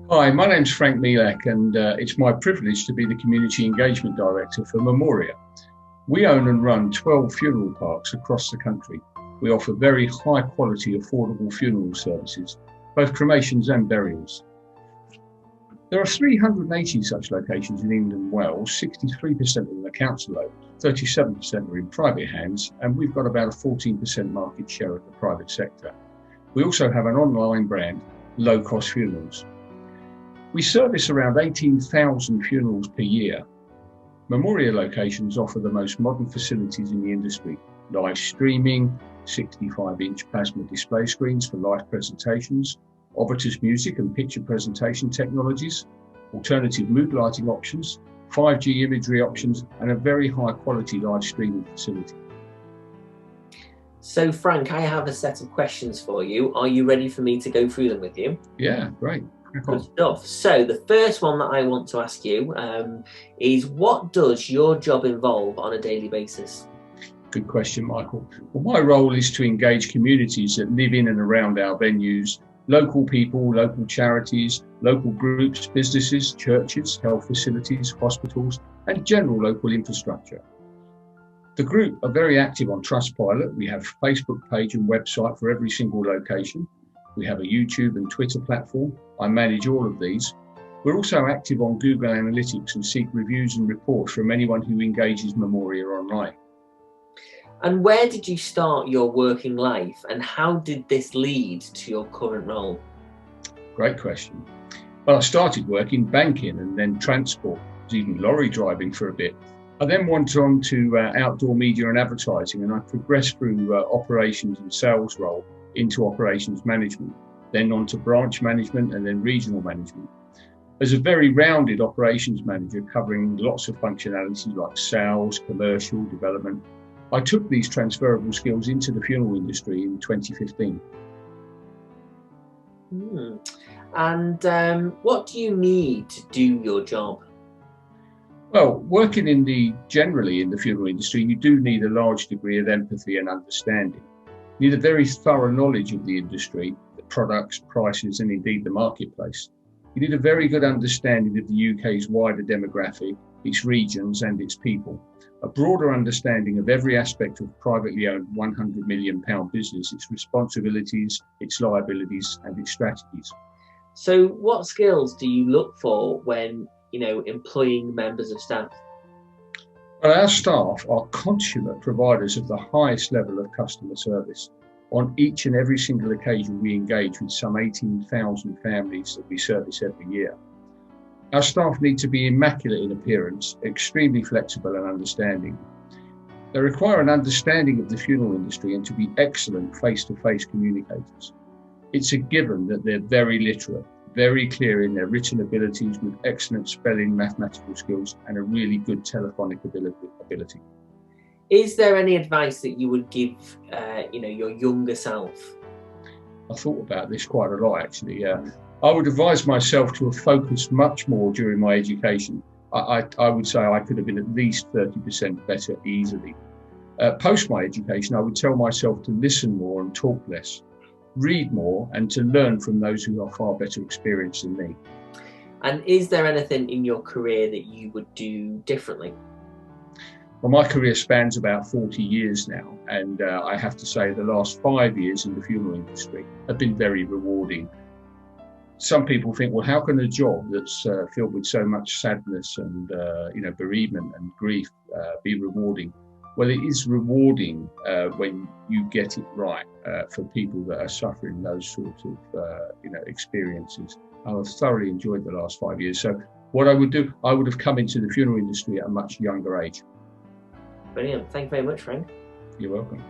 Hi, my name's Frank Meilack, and it's my privilege to be the Community Engagement Director for Memoria. We own and run 12 funeral parks across the country. We offer very high quality, affordable funeral services, both cremations and burials. There are 380 such locations in England and Wales. 63% of them are council owned, 37% are in private hands, and we've got about a 14% market share of the private sector. We also have an online brand, Low Cost Funerals. We service around 18,000 funerals per year. Memoria locations offer the most modern facilities in the industry: live streaming, 65-inch plasma display screens for live presentations, Obertus music and picture presentation technologies, alternative mood lighting options, 5G imagery options, and a very high quality live streaming facility. So Frank, I have a set of questions for you. Are you ready for me to go through them with you? Yeah, great. Good stuff. So the first one that I want to ask you is, what does your job involve on a daily basis? Good question, Michael. Well, my role is to engage communities that live in and around our venues, local people, local charities, local groups, businesses, churches, health facilities, hospitals, and general local infrastructure. The group are very active on Trustpilot. We have a Facebook page and website for every single location. We have a YouTube and Twitter platform. I manage all of these. We're also active on Google Analytics and seek reviews and reports from anyone who engages Memoria online. And where did you start your working life, and how did this lead to your current role? Great question. Well, I started working banking and then transport, even lorry driving for a bit. I then went on to outdoor media and advertising, and I progressed through operations and sales role into operations management, then on to branch management and then regional management. As a very rounded operations manager covering lots of functionalities like sales, commercial, development, I took these transferable skills into the funeral industry in 2015. And what do you need to do your job? Well, working generally in the funeral industry, you do need a large degree of empathy and understanding. You need a very thorough knowledge of the industry, the products, prices, and indeed the marketplace. You need a very good understanding of the UK's wider demographic, its regions and its people, a broader understanding of every aspect of privately owned £100 million business, its responsibilities, its liabilities, and its strategies. So what skills do you look for when, employing members of staff? Well, our staff are consummate providers of the highest level of customer service. On each and every single occasion, we engage with some 18,000 families that we service every year. Our staff need to be immaculate in appearance, extremely flexible and understanding. They require an understanding of the funeral industry and to be excellent face-to-face communicators. It's a given that they're very literate, very clear in their written abilities with excellent spelling, mathematical skills, and a really good telephonic ability. Is there any advice that you would give, your younger self? I thought about this quite a lot, actually. I would advise myself to have focused much more during my education. I would say I could have been at least 30% better easily. Post my education, I would tell myself to listen more and talk less, read more, and to learn from those who are far better experienced than me. And is there anything in your career that you would do differently? Well, my career spans about 40 years now, and I have to say the last 5 years in the funeral industry have been very rewarding. Some people think, well, how can a job that's filled with so much sadness and bereavement and grief be rewarding? Well, it is rewarding when you get it right for people that are suffering those sorts of experiences. I've thoroughly enjoyed the last 5 years. So what I would do, I would have come into the funeral industry at a much younger age. Brilliant. Thank you very much, Frank. You're welcome.